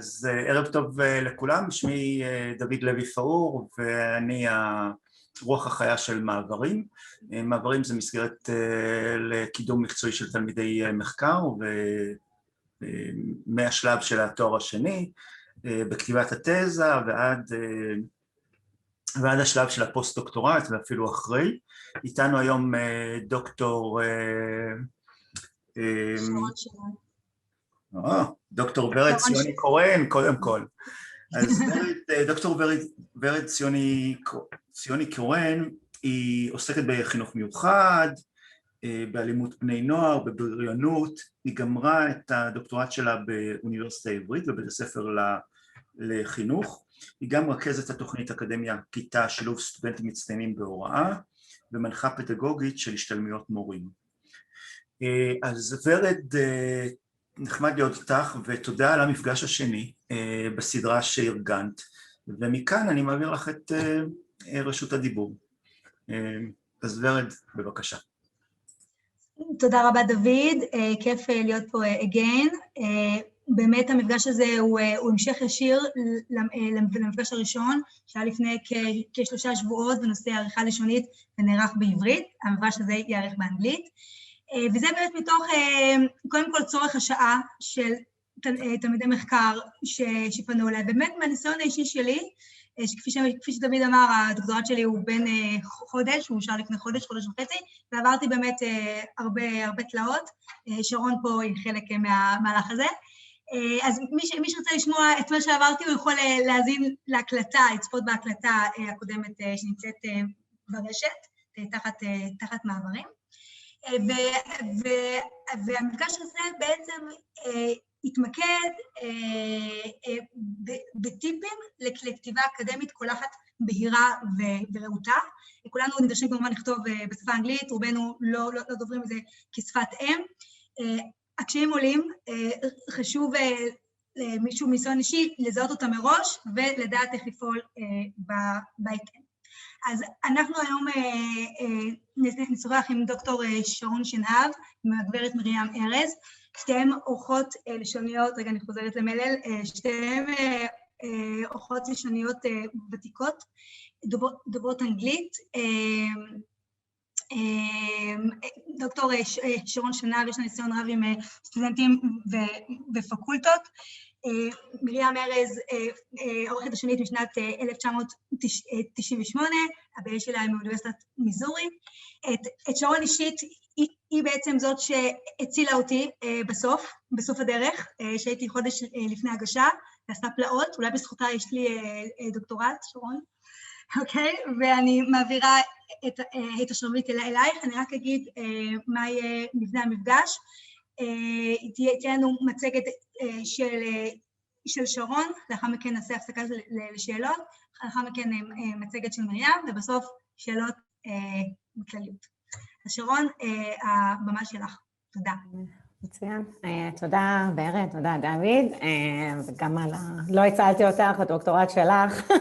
אז ערב טוב לכולם, שמי דוד לוי פאור ואני הרוח החיה של מעברים. מעברים זה מסגרת לקידום מקצועי של תלמידי מחקר ומהשלב של התואר השני בכתיבת התזה ועד השלב של הפוסט-דוקטורט ואפילו אחרי. איתנו היום דוקטור דוקטור ורד ציוני קורן, קודם כל. אז דוקטור ורד ציוני קורן היא עוסקת בחינוך מיוחד, באלימות בני נוער, בבריונות. היא גמרה את הדוקטורט שלה באוניברסיטה העברית ובבית הספר לחינוך. היא גם רכזת התוכנית אקדמיה כיתה שילוב סטודנטים מצטיינים בהוראה ומנחה פדגוגית של השתלמויות מורים. אז ורד, נחמד להיות איתך ותודה על המפגש השני בסדרה שארגנת, ומכאן אני מעביר לך את רשות הדיבור. אז ורד, בבקשה. תודה רבה דוד, כיף להיות פה again. באמת המפגש הזה הוא המשך ישיר למפגש הראשון שהיה לפני כשלושה שבועות בנושא עריכה לשונית ונערך בעברית. המפגש הזה ייערך באנגלית, וזה באמת מתוך קודם כל צורך השעה של תלמידי מחקר שפנו אליי. באמת מהניסיון האישי שלי, כפי שתמיד אמר, הדוקטורט שלי הוא בין חודש, הוא אושר לפני חודש וחצי, ועברתי באמת הרבה תלאות. שרון פה היא חלק מהמהלך הזה. אז מי שרצה לשמוע את מה שעברתי, הוא יכול להאזין להקלטה, לצפות בהקלטה הקודמת שנמצאת ברשת, תחת מעברים. והמפגש הזה בעצם התמקד בטיפים לכתיבה אקדמית קולחת, בהירה ורהוטה. כולנו נדרשים כמובן לכתוב בשפה האנגלית, רובנו לא דוברים את זה כשפת אם. הקשיים עולים, חשוב למישהו מניסיון אישי לזהות אותה מראש ולדעת איך לפעול בהתאם. אז אנחנו היום נשוחח עם דוקטור שרון שנהב, עם הגברת מרים ארז, שתיהן אורחות לשוניות, רגע אני חוזרת למלל, שתיהן אורחות לשוניות ותיקות, דוברות אנגלית. דוקטור שרון שנהב יש לה ניסיון רב עם סטודנטים ופקולטות. מרים ארז עורכת השונית משנת 1998, הבעיה שלה היא מאוניברסיטת מיזורי. את שרון אישית היא בעצם זאת שהצילה אותי בסוף הדרך, שהייתי חודש לפני הגשה, ועשתה פלאות, אולי בזכותה יש לי דוקטורט, שרון. אוקיי, ואני מעבירה את השרביט אלייך. אני רק אגיד מה יהיה מבנה המפגש. תהיה לנו מצגת של שרון, לאחר מכן נעשה הפסקה לשאלות, לאחר מכן מצגת של מרים, ובסוף שאלות בכלליות. אז שרון, הבמה שלך. תודה. מצוין. תודה בהירה, תודה דוד, וגם על לא הצלתי אותך, הדוקטורט שלך,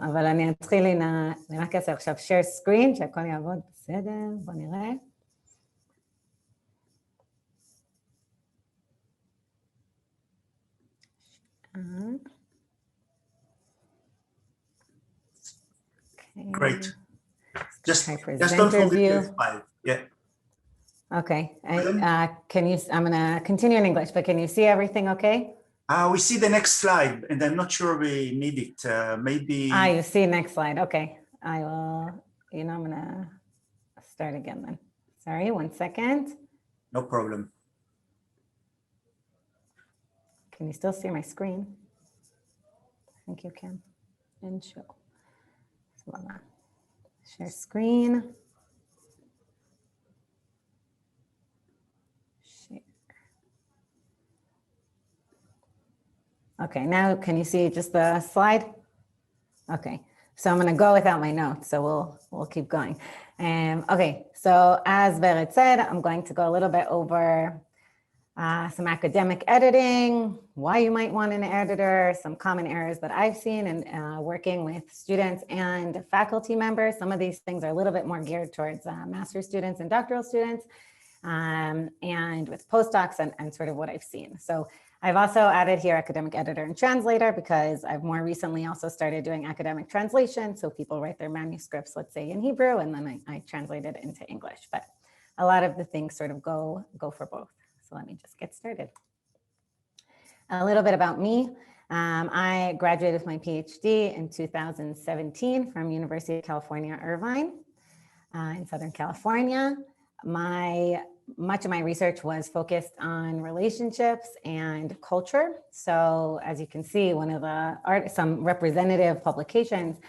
אבל אני אתחיל, אני רק אעשה עכשיו share screen, שהכל יעבוד בסדר, בוא נראה. Great. Just don't forget the file. Yeah. Okay. Can you? I'm gonna continue in English, but can you see everything? Okay. We see the next slide, and I'm not sure we need it. Maybe. You see next slide. Okay. I will. I'm gonna start again then. Sorry, 1 second. No problem. Can you still see my screen? I think you can. And show. Share screen. Share. Okay, now can you see just the slide? Okay, so I'm going to go without my notes, so we'll keep going. Okay, so as Vered said, I'm going to go a little bit over some academic editing, why you might want an editor, some common errors that I've seen in working with students and faculty members. Some of these things are a little bit more geared towards master's students and doctoral students, and with postdocs and sort of what I've seen. So I've also added here academic editor and translator because I've more recently also started doing academic translation. So people write their manuscripts, let's say in Hebrew, and then I translate it into English. But a lot of the things sort of go for both. So let me just get started. A little bit about me. I graduated with my PhD in 2017 from University of California, Irvine in Southern California. Much of my research was focused on relationships and culture. So as you can see, one of the some representative publications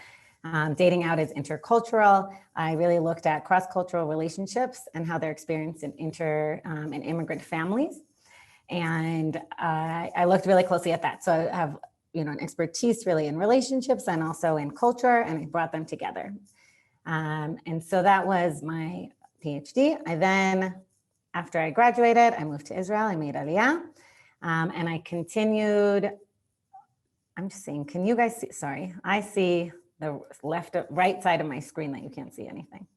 dating out as intercultural. I really looked at cross-cultural relationships and how they're experienced in and immigrant families. And I looked really closely at that. So I have, an expertise really in relationships and also in culture, and I brought them together. And so that was my PhD. I then, after I graduated, I moved to Israel. I made Aliyah, and I continued. I'm just saying, can you guys see? Sorry, I see the right side of my screen that you can't see anything.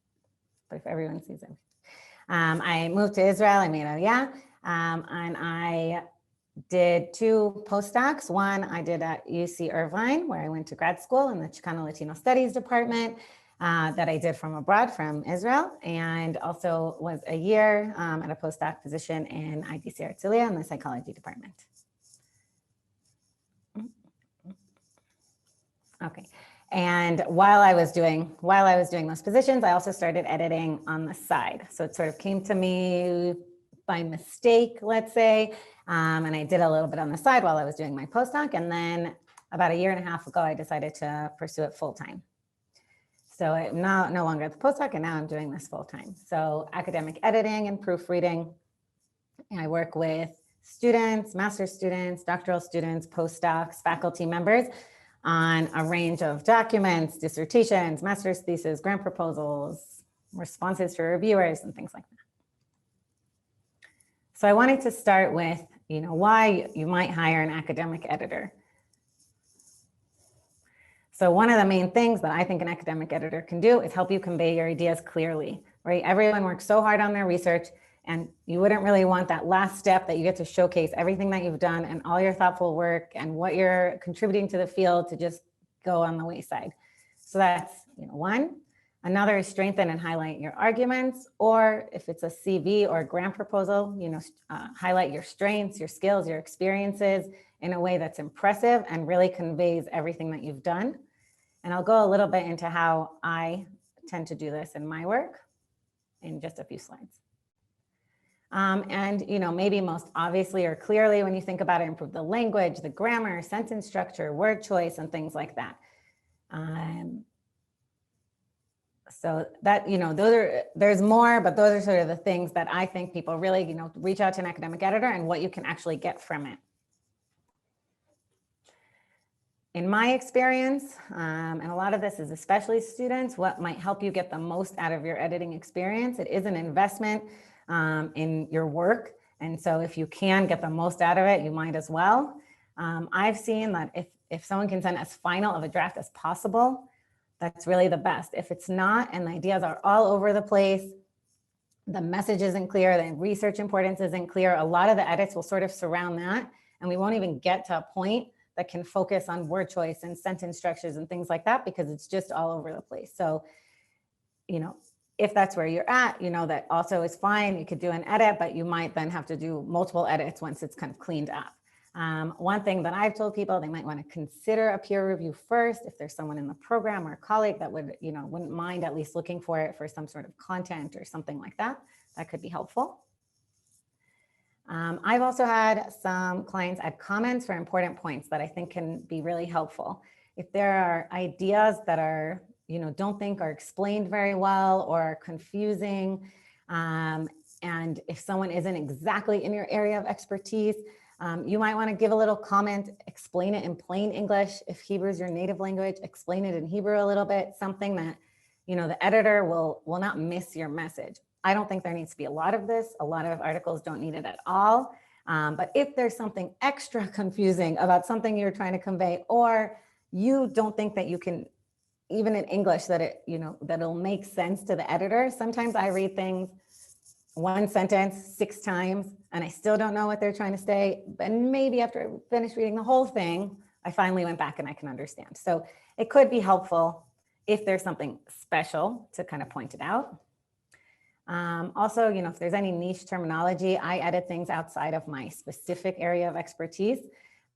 But if everyone sees it, I moved to Israel. I made Aliyah, and I did 2 postdocs. One I did at UC Irvine, where I went to grad school in the Chicano Latino Studies department. That I did from abroad, from Israel, and also was a year at a postdoc position in IDC Herzliya in the psychology department. Okay, and while I was doing those positions, I also started editing on the side. So it sort of came to me by mistake, let's say, and I did a little bit on the side while I was doing my postdoc, and then about a year and a half ago, I decided to pursue it full time. So I'm now no longer at the postdoc, and now I'm doing this full time. So academic editing and proofreading. And I work with students, master's students, doctoral students, postdocs, faculty members on a range of documents, dissertations, master's theses, grant proposals, responses for reviewers, and things like that. So I wanted to start with, why you might hire an academic editor. So one of the main things that I think an academic editor can do is help you convey your ideas clearly, right? Everyone works so hard on their research, and you wouldn't really want that last step that you get to showcase everything that you've done and all your thoughtful work and what you're contributing to the field to just go on the wayside. So that's, one. Another is strengthen and highlight your arguments, or if it's a CV or a grant proposal, highlight your strengths, your skills, your experiences in a way that's impressive and really conveys everything that you've done. And I'll go a little bit into how I tend to do this in my work in just a few slides. And, maybe most obviously or clearly when you think about it, improve the language, the grammar, sentence structure, word choice, and things like that. So that, there's more, but those are sort of the things that I think people really, reach out to an academic editor and what you can actually get from it. In my experience, and a lot of this is especially students, what might help you get the most out of your editing experience, it is an investment in your work. And so if you can get the most out of it, you might as well. I've seen that if someone can send as final of a draft as possible, that's really the best. If it's not, and the ideas are all over the place, the message isn't clear, the research importance isn't clear, a lot of the edits will sort of surround that, and we won't even get to a point that can focus on word choice and sentence structures and things like that, because it's just all over the place. So, if that's where you're at, that also is fine. You could do an edit, but you might then have to do multiple edits once it's kind of cleaned up. One thing that I've told people, they might want to consider a peer review first. If there's someone in the program or a colleague that would, wouldn't mind at least looking for it for some sort of content or something like that, that could be helpful. I've also had some clients add comments for important points that I think can be really helpful. If there are ideas that are, don't think are explained very well or are confusing, and if someone isn't exactly in your area of expertise, you might want to give a little comment, explain it in plain English. If Hebrew is your native language, explain it in Hebrew a little bit, something that, the editor will not miss your message. I don't think there needs to be a lot of this. A lot of articles don't need it at all. But if there's something extra confusing about something you're trying to convey, or you don't think that you can, even in English, that it, that it'll make sense to the editor. Sometimes I read things one sentence 6 times and I still don't know what they're trying to say, and maybe after I finished reading the whole thing, I finally went back and I can understand. So it could be helpful if there's something special to kind of point it out. Also, you know, if there's any niche terminology, I edit things outside of my specific area of expertise.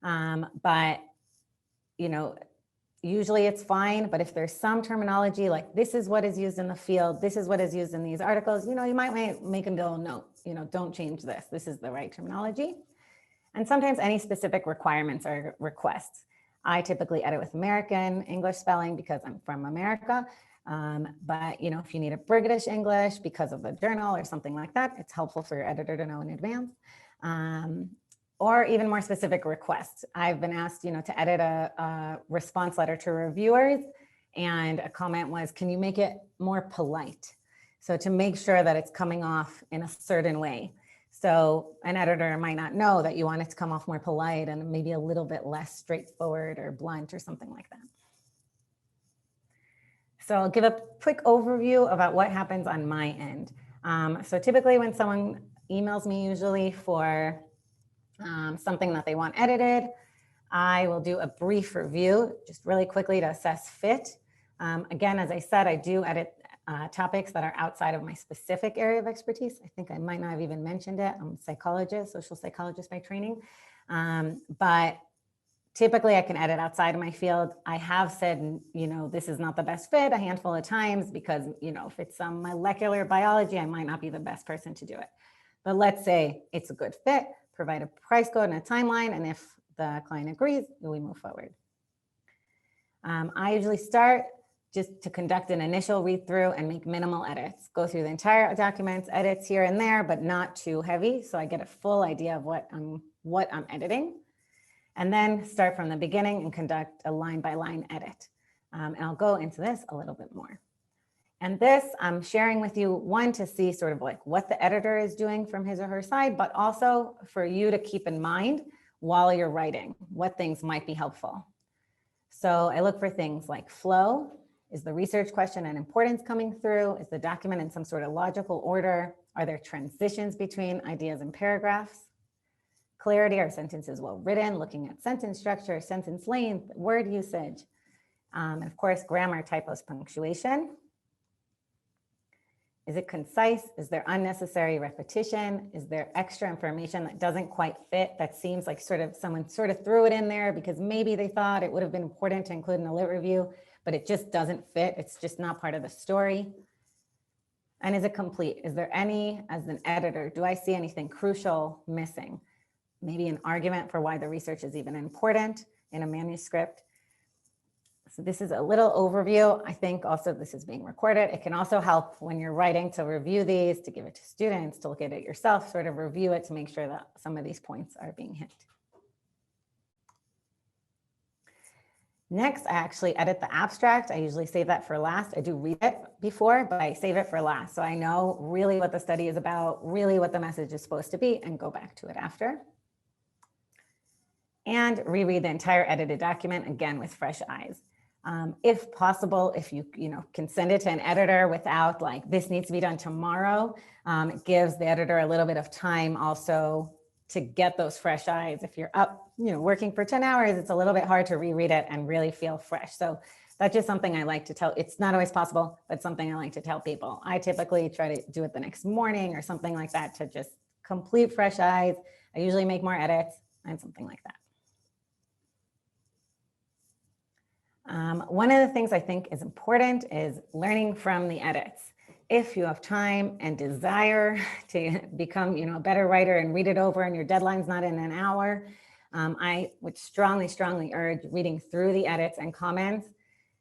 But, you know, usually it's fine, but if there's some terminology like this is what is used in the field, this is what is used in these articles, you know, you might make a little note, you know, don't change this. This is the right terminology. And sometimes any specific requirements or requests. I typically edit with American English spelling because I'm from America. But, you know, if you need a British English because of the journal or something like that, it's helpful for your editor to know in advance. Or even more specific requests. I've been asked, you know, to edit a response letter to reviewers, and a comment was, can you make it more polite? So to make sure that it's coming off in a certain way. So an editor might not know that you want it to come off more polite and maybe a little bit less straightforward or blunt or something like that. So I'll give a quick overview about what happens on my end. So typically when someone emails me, usually for something that they want edited, I will do a brief review just really quickly to assess fit. Again, as I said, I do edit topics that are outside of my specific area of expertise. I think I might not have even mentioned it. I'm a psychologist, social psychologist by training. But typically I can edit outside of my field. I have said, you know, this is not the best fit a handful of times because, you know, if it's some molecular biology, I might not be the best person to do it. But let's say it's a good fit, provide a price code and a timeline, and if the client agrees, we move forward. I usually start just to conduct an initial read through and make minimal edits. Go through the entire documents, edits here and there, but not too heavy. So I get a full idea of what I'm editing. And then start from the beginning and conduct a line by line edit. And I'll go into this a little bit more. And this I'm sharing with you, one, to see sort of like what the editor is doing from his or her side, but also for you to keep in mind while you're writing, what things might be helpful. So I look for things like flow. Is the research question and importance coming through? Is the document in some sort of logical order? Are there transitions between ideas and paragraphs? Clarity, are sentences well written? Looking at sentence structure, sentence length, word usage. And of course, grammar, typos, punctuation. Is it concise? Is there unnecessary repetition? Is there extra information that doesn't quite fit, that seems like someone sort of threw it in there because maybe they thought it would have been important to include in a lit review, but it just doesn't fit. It's just not part of the story. And is it complete? Is there any, as an editor, do I see anything crucial missing? Maybe an argument for why the research is even important in a manuscript. So this is a little overview. I think also this is being recorded. It can also help when you're writing to review these, to give it to students, to look at it yourself, sort of review it to make sure that some of these points are being hit. Next, I actually edit the abstract. I usually save that for last. I do read it before, but I save it for last. So I know really what the study is about, really what the message is supposed to be, and go back to it after. And reread the entire edited document, again, with fresh eyes. If possible, if you can send it to an editor without like, this needs to be done tomorrow, it gives the editor a little bit of time also to get those fresh eyes. If you're up, working for 10 hours, it's a little bit hard to reread it and really feel fresh. So that's just something I like to tell. It's not always possible, but something I like to tell people. I typically try to do it the next morning or something like that to just complete fresh eyes. I usually make more edits and something like that. One of the things I think is important is learning from the edits. If you have time and desire to become, a better writer and read it over and your deadline's not in an hour, I would strongly, strongly urge reading through the edits and comments.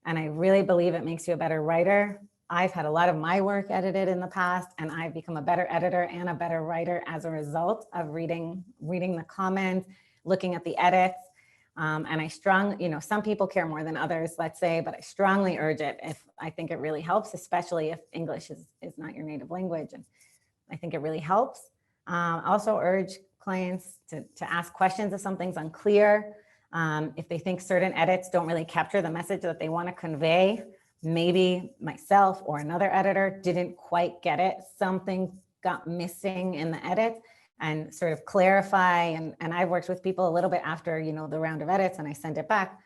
And I really believe it makes you a better writer. I've had a lot of my work edited in the past, and I've become a better editor and a better writer as a result of reading the comments, looking at the edits. And I strongly, some people care more than others, let's say, but I strongly urge it if I think it really helps, especially if English is not your native language. And I think it really helps. Also urge clients to ask questions if something's unclear. If they think certain edits don't really capture the message that they want to convey, maybe myself or another editor didn't quite get it. Something got missing in the edit and sort of clarify. And I've worked with people a little bit after, you know, the round of edits and I send it back.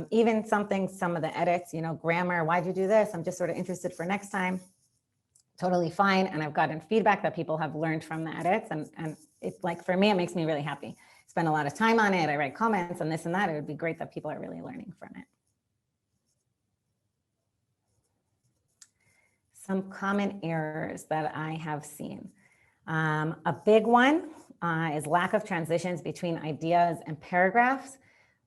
Even some of the edits, you know, grammar, why'd you do this? I'm just sort of interested for next time. Totally fine. And I've gotten feedback that people have learned from the edits. And it's like, for me, it makes me really happy. Spend a lot of time on it. I write comments and this and that. It would be great that people are really learning from it. Some common errors that I have seen. A big one is lack of transitions between ideas and paragraphs.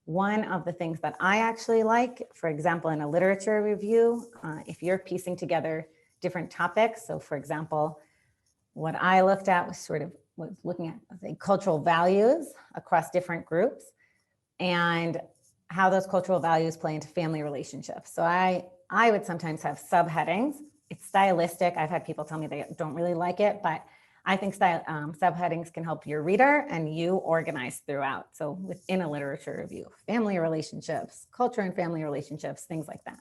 One of the things that I actually like, for example, in a literature review, if you're piecing together different topics. So for example, what I looked at was looking at say, cultural values across different groups and how those cultural values play into family relationships. So I would sometimes have subheadings. It's stylistic. I've had people tell me they don't really like it, but I think subheadings can help your reader and you organize throughout. So within a literature review, family relationships, culture and family relationships, things like that.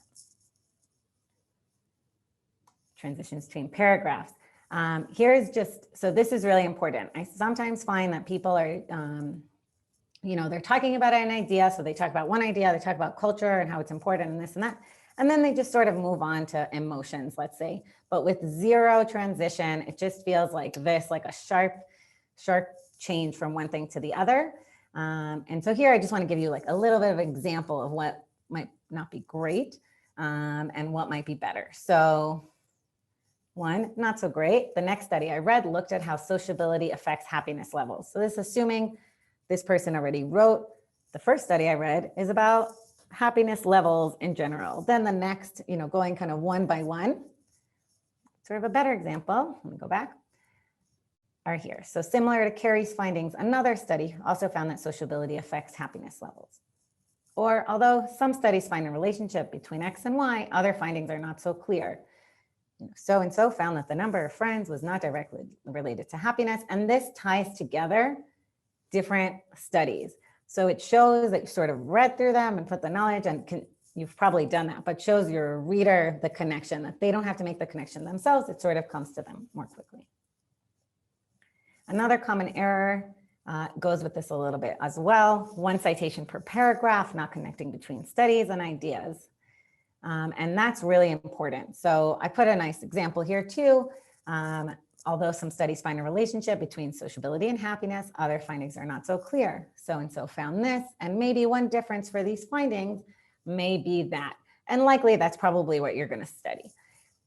Transitions between paragraphs. Here's just, so this is really important. I sometimes find that people are, you know, they're talking about an idea. So they talk about one idea, they talk about culture and how it's important and this and that. And then they just sort of move on to emotions, let's say, but with zero transition, it just feels like this, like a sharp change from one thing to the other. And so here, I just want to give you like a little bit of an example of what might not be great and what might be better. So one, not so great. The next study I read looked at how sociability affects happiness levels. So this is assuming this person already wrote. The first study I read is about happiness levels in general. Then the next, you know, going kind of one by one, sort of a better example, let me go back, are here. So similar to Carrie's findings, another study also found that sociability affects happiness levels. Or although some studies find a relationship between X and Y, other findings are not so clear. So-and-so found that the number of friends was not directly related to happiness. And this ties together different studies. So it shows that you sort of read through them and put the knowledge and you've probably done that, but shows your reader the connection, that they don't have to make the connection themselves. It sort of comes to them more quickly. Another common error goes with this a little bit as well. One citation per paragraph, not connecting between studies and ideas. And that's really important. So I put a nice example here too. Although some studies find a relationship between sociability and happiness, other findings are not so clear. So-and-so found this, and maybe one difference for these findings may be that. And likely that's probably what you're going to study.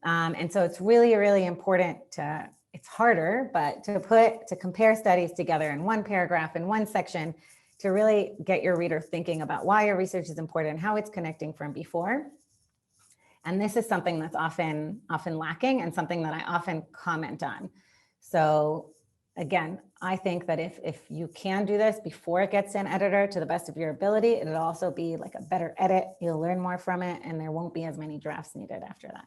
And so it's really, really important to, it's harder, but to compare studies together in one paragraph, in one section, to really get your reader thinking about why your research is important, how it's connecting from before. And this is something that's often lacking and something that I often comment on. So again, I think that if you can do this before it gets to an editor to the best of your ability, it'll also be like a better edit. You'll learn more from it and there won't be as many drafts needed after that.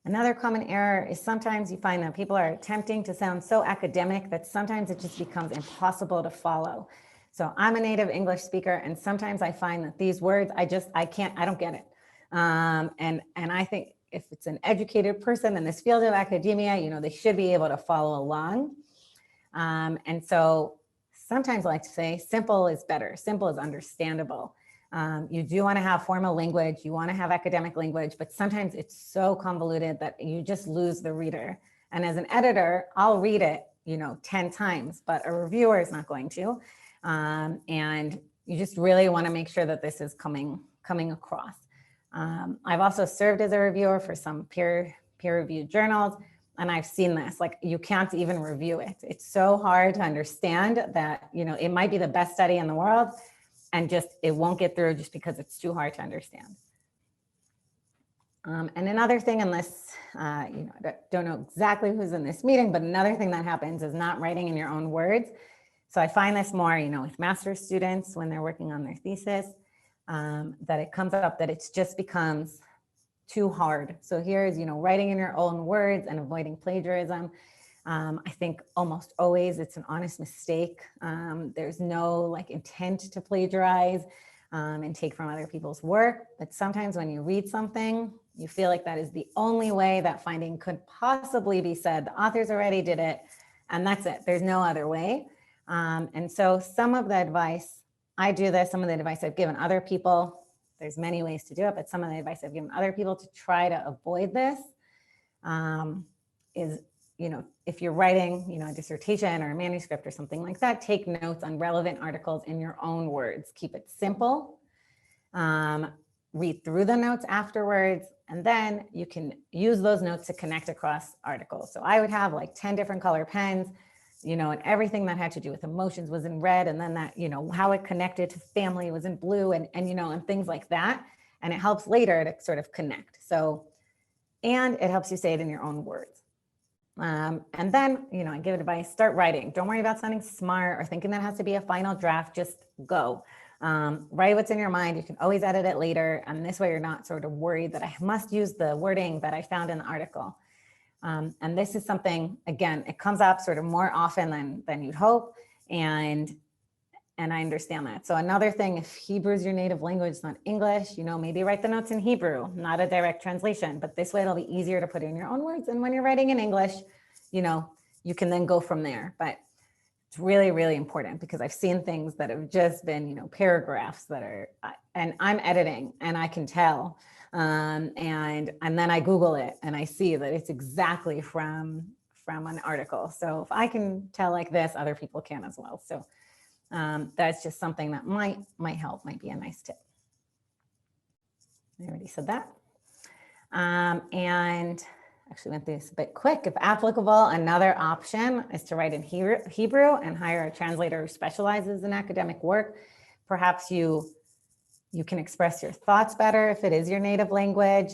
Another common error is sometimes you find that people are attempting to sound so academic that sometimes it just becomes impossible to follow. So I'm a native English speaker, and sometimes I find that these words, I don't get it. And I think if it's an educated person in this field of academia, you know, they should be able to follow along. And so sometimes I like to say simple is better. Simple is understandable. You do want to have formal language, you want to have academic language, but sometimes it's so convoluted that you just lose the reader. And as an editor, I'll read it, you know, 10 times, but a reviewer is not going to. And you just really want to make sure that this is coming across. I've also served as a reviewer for some peer-reviewed journals, and I've seen this, like you can't even review it. It's so hard to understand that, you know, it might be the best study in the world and just, it won't get through just because it's too hard to understand. And another thing, unless, you know, I don't know exactly who's in this meeting, but another thing that happens is not writing in your own words. So I find this more, you know, with master's students when they're working on their thesis, that it comes up that it just becomes too hard. So here's, you know, writing in your own words and avoiding plagiarism. I think almost always it's an honest mistake. There's no like intent to plagiarize and take from other people's work. But sometimes when you read something, You feel like that is the only way that finding could possibly be said. The authors already did it, and that's it. There's no other way. And so some of the advice, I do this, some of the advice I've given other people, there's many ways to do it, but some of the advice I've given other people to try to avoid this is, if you're writing, a dissertation or a manuscript or something like that, take notes on relevant articles in your own words. Keep it simple. Read through the notes afterwards, and then you can use those notes to connect across articles. So I would have like 10 different color pens, and everything that had to do with emotions was in red, and then that, how it connected to family was in blue, and things like that. And it helps later to sort of connect. So, and it helps you say it in your own words. And then, I give advice, start writing. Don't worry about sounding smart or thinking that has to be a final draft, just go. Write what's in your mind. You can always edit it later. And this way you're not sort of worried that I must use the wording that I found in the article. And this is something, again, it comes up sort of more often than you'd hope. And I understand that. So another thing, if Hebrew is your native language, it's not English, maybe write the notes in Hebrew, not a direct translation, but this way it'll be easier to put in your own words. And when you're writing in English, you can then go from there. But it's really, really important, because I've seen things that have just been, paragraphs that are, and I'm editing and I can tell. And then I Google it and I see that it's exactly from an article. So if I can tell like this, other people can as well. So that's just something that might help, might be a nice tip. I already said that. And actually went through this a bit quick. If applicable, another option is to write in Hebrew and hire a translator who specializes in academic work. Perhaps you can express your thoughts better if it is your native language.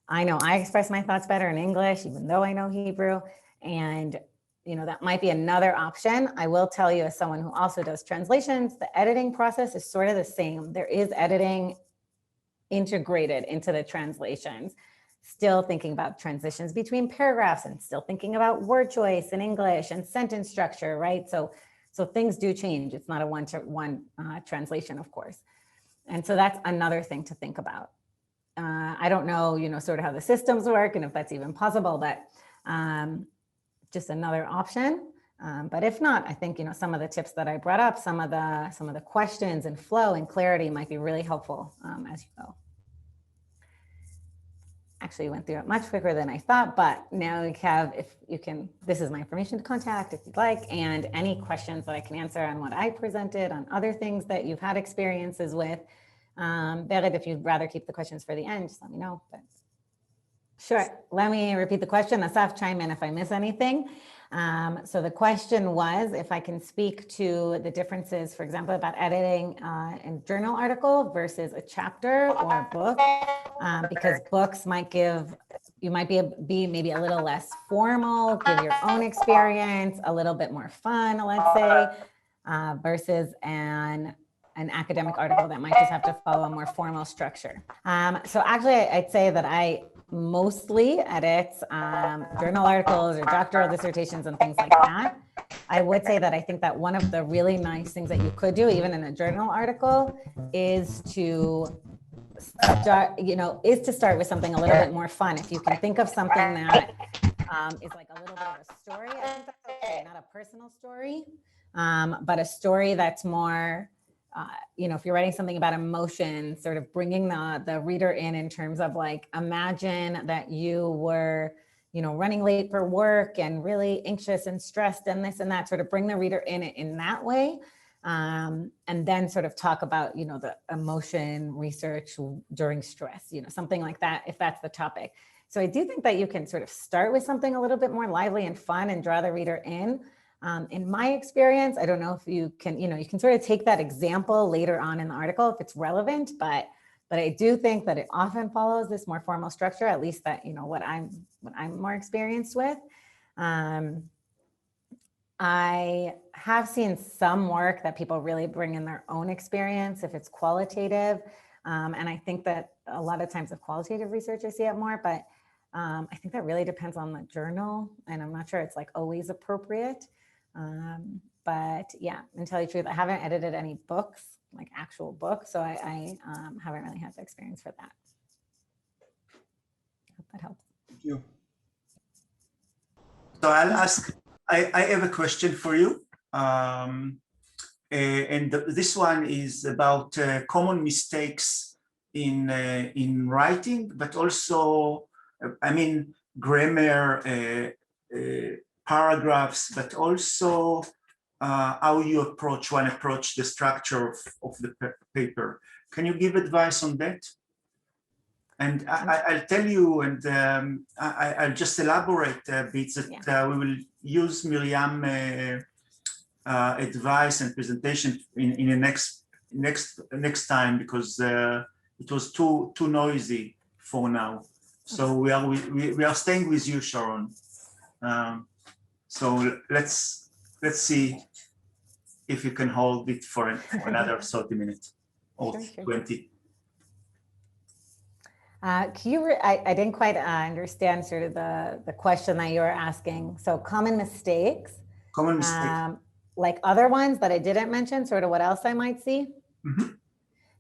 I know I express my thoughts better in English, even though I know Hebrew. And that might be another option. I will tell you, as someone who also does translations, the editing process is sort of the same. There is editing integrated into the translations. Still thinking about transitions between paragraphs, and still thinking about word choice in English and sentence structure, right? So things do change. It's not a one-to-one translation, of course. And so that's another thing to think about. I don't know, sort of how the systems work and if that's even possible, but just another option. But if not, I think, some of the tips that I brought up, some of the questions and flow and clarity might be really helpful as you go. Actually went through it much quicker than I thought, but now we have, if you can, this is my information to contact if you'd like, and any questions that I can answer on what I presented, on other things that you've had experiences with. Berit, if you'd rather keep the questions for the end, just let me know. But sure, let me repeat the question. Asaf, chime in if I miss anything. So the question was if I can speak to the differences, for example, about editing a journal article versus a chapter or a book, because books might give, you might be maybe a little less formal, give your own experience, a little bit more fun, let's say, versus an academic article that might just have to follow a more formal structure. So actually, I'd say that I mostly edit journal articles or doctoral dissertations and things like that. I would say that I think that one of the really nice things that you could do, even in a journal article, is to start with something a little bit more fun. If you can think of something that is like a little bit of a story, I think that's okay. Not a personal story, but a story that's more, if you're writing something about emotion, sort of bringing the reader in terms of like, imagine that you were, running late for work and really anxious and stressed and this and that, sort of bring the reader in that way. And then sort of talk about, the emotion research during stress, something like that, if that's the topic. So I do think that you can sort of start with something a little bit more lively and fun and draw the reader in. In my experience, I don't know if you can, you can sort of take that example later on in the article if it's relevant, but I do think that it often follows this more formal structure, at least that, what I'm more experienced with. I have seen some work that people really bring in their own experience if it's qualitative. And I think that a lot of times with qualitative research, I see it more, but I think that really depends on the journal, and I'm not sure it's like always appropriate. But yeah, to tell you the truth, I haven't edited any books, like actual books, so I haven't really had the experience for that. you. So I'll ask, I have a question for you. And this one is about common mistakes in writing, but also, I mean, grammar, paragraphs, but also how you approach the structure of the paper. Can you give advice on that? And I'll tell you, and I'll just elaborate a bit that we will use Miriam advice and presentation in the next time, because it was too noisy for now. So we are staying with you, Sharon. So let's see if you can hold it for another 30 minutes or 20. Can you, I didn't quite understand sort of the question that you were asking. So common mistakes. Common mistakes. Like other ones that I didn't mention, sort of what else I might see. Mm-hmm.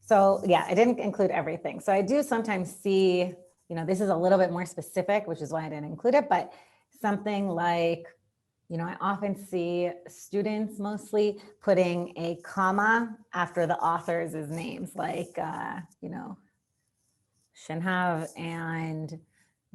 So yeah, I didn't include everything. So I do sometimes see, you know, this is a little bit more specific, which is why I didn't include it, but something like, you know, I often see students mostly putting a comma after the author's names, like, you know, שנהב and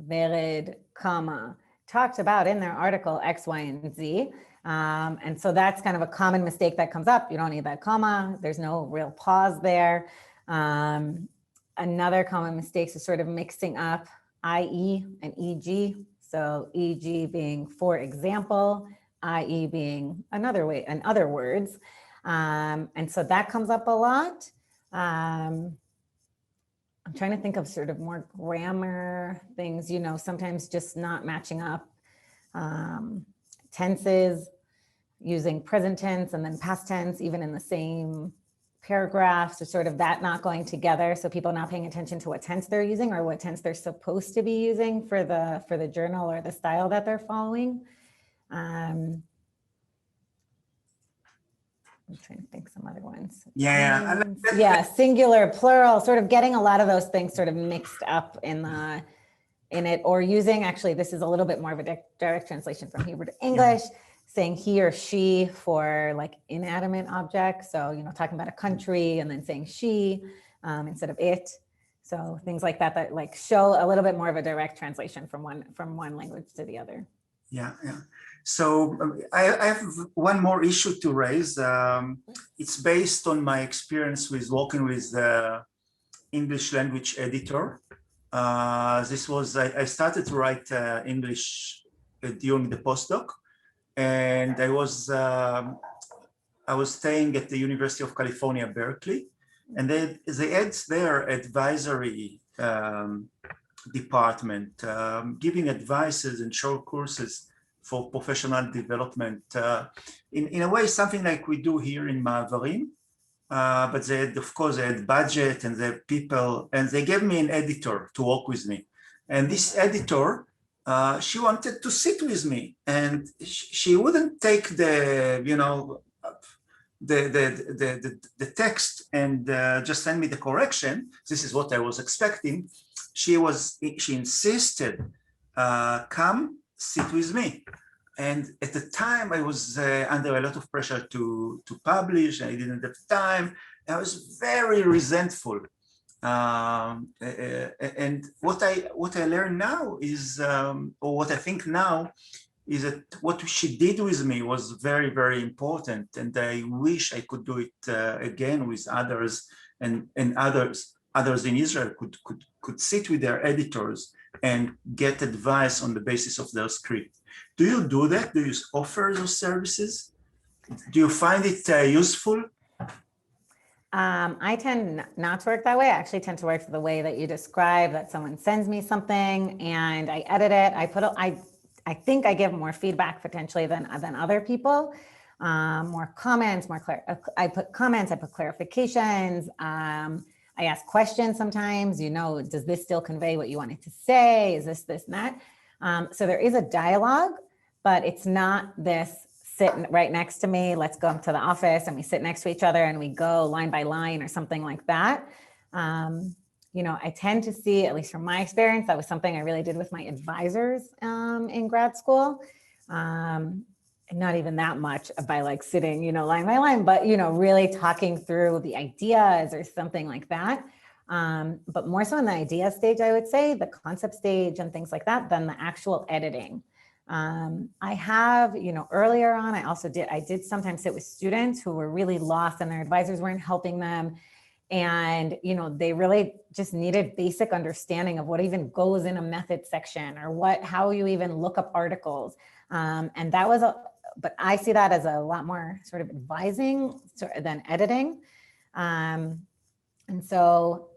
Vered, comma, talked about in their article X, Y, and Z. And so that's kind of a common mistake that comes up. You don't need that comma. There's no real pause there. Another common mistake is sort of mixing up IE and EG. So EG being for example, IE being another way, in other words. And so that comes up a lot. I'm trying to think of sort of more grammar things, you know, sometimes just not matching up tenses, using present tense and then past tense, even in the same paragraph. So sort of that not going together. So people not paying attention to what tense they're using or what tense they're supposed to be using for the journal or the style that they're following. I'm trying to think some other ones. Yeah, singular, plural, sort of getting a lot of those things sort of mixed up in it, or using, actually, this is a little bit more of a direct translation from Hebrew to English, saying he or she for like inanimate objects. So, you know, talking about a country and then saying she instead of it. So things like that, that like show a little bit more of a direct translation from one language to the other. Yeah. So I have one more issue to raise. It's based on my experience with working with the English language editor. I started to write English during the postdoc, and I was staying at the University of California, Berkeley, and they had their advisory department, giving advices and short courses for professional development, in a way, something like we do here in Ma'avarim, but they had, of course, they had budget and they had people, and they gave me an editor to work with me. And this editor, she wanted to sit with me, and she wouldn't take the, you know, the text and just send me the correction. This is what I was expecting. She insisted, come sit with me. And at the time I was under a lot of pressure to publish. I didn't have time. I was very resentful. And what I learned now is, or what I think now, is that what she did with me was very, very important. And I wish I could do it again with others, and others in Israel could sit with their editors and get advice on the basis of their script. Do you do that? Do you offer those services? Do you find it useful? I tend not to work that way. I actually tend to work the way that you describe, that someone sends me something and I edit it. I think I give more feedback potentially than other people. More comments, I put comments, I put clarifications. I ask questions sometimes, you know, does this still convey what you wanted to say? Is this, and that? So there is a dialogue, but it's not this sit right next to me, let's go to the office and we sit next to each other and we go line by line or something like that. I tend to see, at least from my experience, that was something I really did with my advisors in grad school. Not even that much by like sitting, line by line, but, really talking through the ideas or something like that. But more so in the idea stage, I would say, the concept stage and things like that, than the actual editing. I have, earlier on, I did sometimes sit with students who were really lost and their advisors weren't helping them. And, they really just needed basic understanding of what even goes in a method section or how you even look up articles. And that was but I see that as a lot more sort of advising than editing. And so,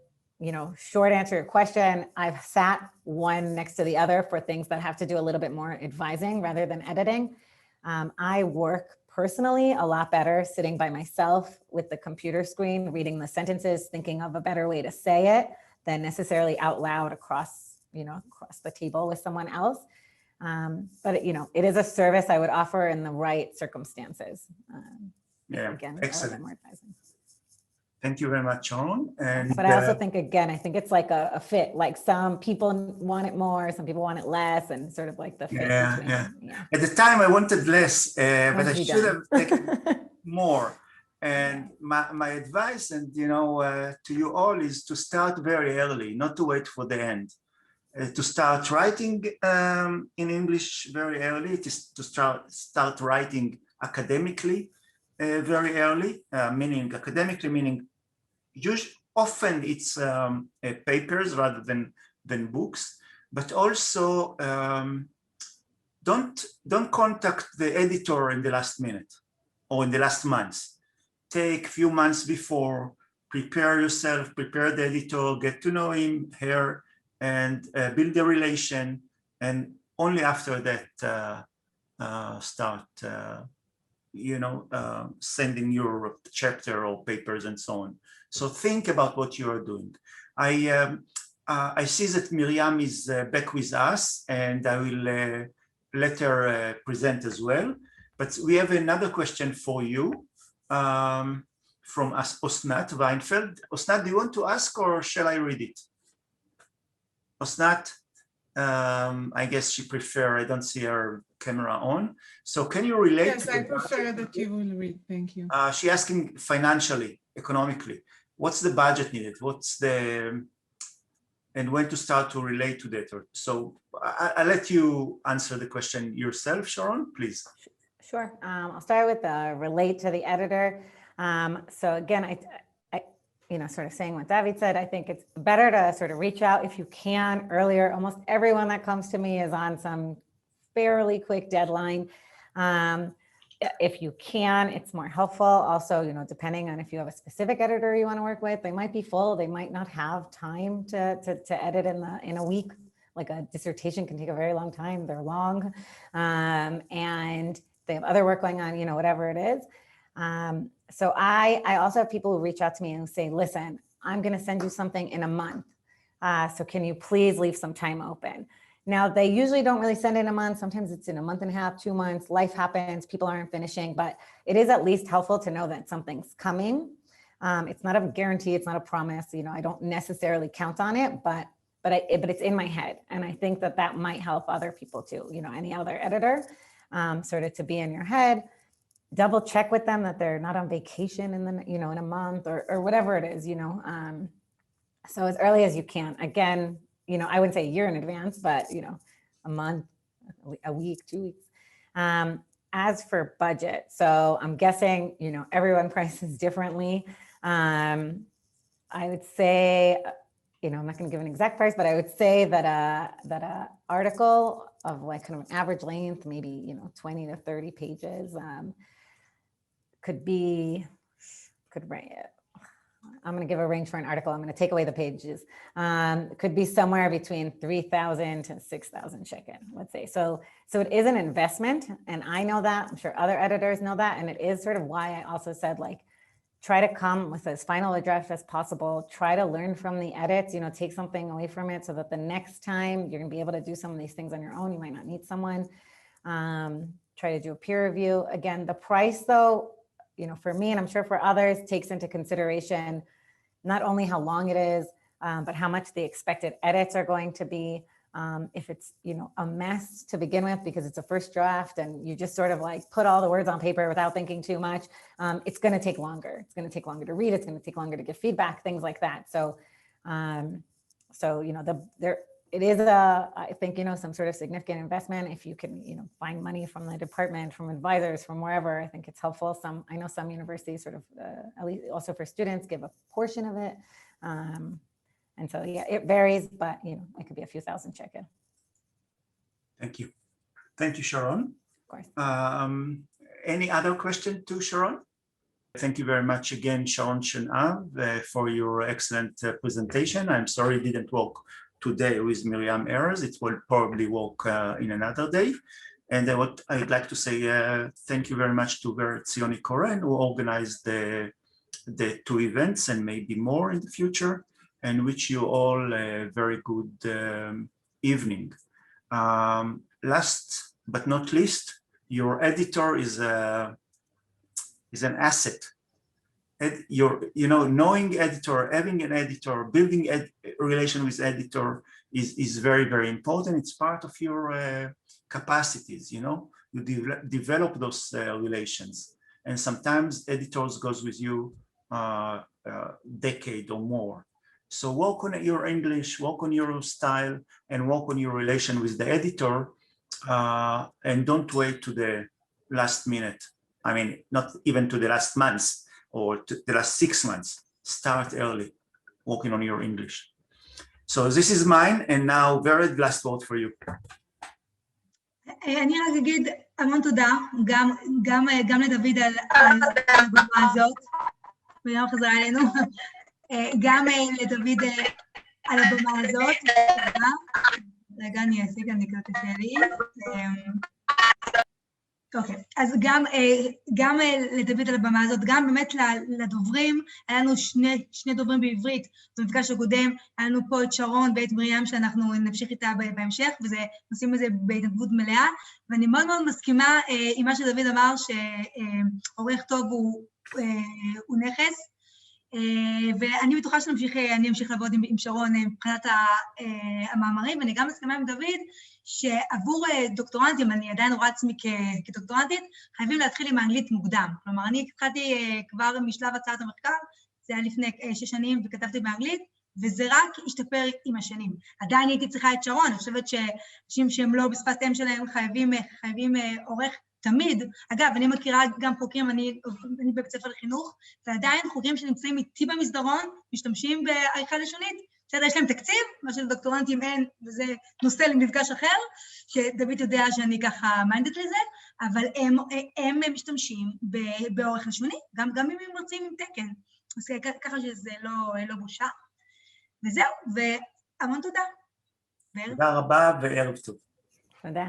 short answer to your question, I've sat one next to the other for things that have to do a little bit more advising rather than editing. I work personally a lot better sitting by myself with the computer screen, reading the sentences, thinking of a better way to say it than necessarily out loud across the table with someone else. But it is a service I would offer in the right circumstances. Again, excellent. More advising. Thank you very much, Sharon. But I also think, again, I think it's like a fit. Like some people want it more, some people want it less, and sort of like the fit between. Yeah. At the time, I wanted less, but I should have taken more. And my advice, and to you all, is to start very early, not to wait for the end. To start writing in English very early, to start writing academically very early, meaning often it's papers rather than books, but also don't contact the editor in the last minute or in the last months. Take a few months before, prepare yourself, prepare the editor, get to know him, her, and build a relation, and only after that start sending your chapter or papers and so on. So think about what you are doing. I see that Miriam is back with us, and I will let her present as well. But we have another question for you from Osnat Weinfeld. Osnat, do you want to ask, or shall I read it? Osnat, I guess she prefers, I don't see her camera on. So can you relate? Yes, I prefer that you will read, thank you. She's asking financially, economically, what's the budget needed? And when to start to relate to that? So I'll let you answer the question yourself, Sharon, please. Sure, I'll start with relate to the editor. So again, I sort of saying what David said, I think it's better to sort of reach out if you can earlier. Almost everyone that comes to me is on some fairly quick deadline. If you can, it's more helpful. Also, depending on if you have a specific editor you want to work with, they might be full. They might not have time to edit in a week. Like a dissertation can take a very long time. They're long, and they have other work going on. Whatever it is. So I also have people who reach out to me and say, listen, I'm going to send you something in a month. So can you please leave some time open? Now, they usually don't really send in a month. Sometimes it's in a month and a half, 2 months. Life happens. People aren't finishing, but it is at least helpful to know that something's coming. It's not a guarantee. It's not a promise. I don't necessarily count on it, but it's in my head. And I think that might help other people too. Any other editor, sort of to be in your head. Double check with them that they're not on vacation in a month or whatever it is, so as early as you can. Again, I wouldn't say a year in advance, but a month, a week, 2 weeks. As for budget, so I'm guessing everyone prices differently. I would say, I'm not going to give an exact price, but I would say that a article of like kind of an average length, maybe 20 to 30 pages. Could write it. I'm going to give a range for an article. I'm going to take away the pages. Could be somewhere between 3,000 to 6,000 shekel, let's say. So it is an investment, and I know that. I'm sure other editors know that, and it is sort of why I also said, like, try to come with as final a draft as possible. Try to learn from the edits. Take something away from it so that the next time you're going to be able to do some of these things on your own. You might not need someone. Try to do a peer review. Again, the price, though, for me, and I'm sure for others, takes into consideration not only how long it is, but how much the expected edits are going to be. If it's, a mess to begin with because it's a first draft and you just sort of like put all the words on paper without thinking too much, it's going to take longer. It's going to take longer to read. It's going to take longer to give feedback, things like that. So, it is I think, some sort of significant investment. If you can, find money from the department, from advisors, from wherever, I think it's helpful. I know some universities sort of, at least also for students, give a portion of it. And so, yeah, it varies, but, it could be a few thousand shekel. Thank you. Thank you, Sharon. Of course. Any other question to Sharon? Thank you very much again, Sharon Shenav, for your excellent presentation. I'm sorry it didn't work today with Miriam errors. It will probably work in another day. And what I'd like to say, thank you very much to ציוני Koren, who organized the two events and maybe more in the future, and wish you all a very good evening. Last but not least, your editor is an asset. Knowing editor, having an editor, building a relation with editor is very, very important. It's part of your capacities, you develop those relations. And sometimes editors goes with you decade or more. So work on your English, work on your style, and work on your relation with the editor, and don't wait to the last minute. I mean, not even to the last months or to the last 6 months. Start early, working on your English. So this is mine, and now very last word for you. אני רק אגיד המון תודה, גם לדוד על הבמה הזאת, וגם חזרה אלינו. גם לדוד על הבמה הזאת, רגע אני אעסיק, אני קצת שלי. אוקיי, אז גם לדוד על הבמה הזאת, גם באמת לדוברים, היה לנו שני דוברים בעברית, במפגש הקודם, היה לנו פה את שרון ואת מרים שאנחנו נמשיך איתה בהמשך, ועושים את זה בהתנדבות מלאה, ואני מאוד מאוד מסכימה עם מה שדוד אמר, שעורך טוב הוא נכס, ואני בטוחה שאני אמשיך לעבוד עם שרון מבחינת המאמרים, ואני גם מסכימה עם דוד שעבור דוקטורנטים, אני עדיין רואה עצמי כדוקטורנטית, חייבים להתחיל עם האנגלית מוקדם. כלומר, אני התחלתי כבר משלב הצעת המחקר, זה היה לפני 6 שנים וכתבתי באנגלית, וזה רק השתפר עם השנים. עדיין הייתי צריכה את שרון, אני חושבת שאנשים שהם לא בשפת אם שלהם חייבים עורך תמיד. אגב, אני מכירה גם חוקרים, אני בבית ספר לחינוך, ועדיין חוקרים שנמצאים איתי במסדרון, משתמשים בעריכה לשונית, בסדר, יש להם תקציב, מה שלדוקטורנטים אין, וזה נושא למפגש אחר, שדוד יודע שאני ככה מיינדית לזה, אבל הם משתמשים באורך לשוני, גם אם הם מרצים עם תקן. אז ככה שזה לא בושה. וזהו, והמון תודה. תודה רבה וערב טוב. תודה.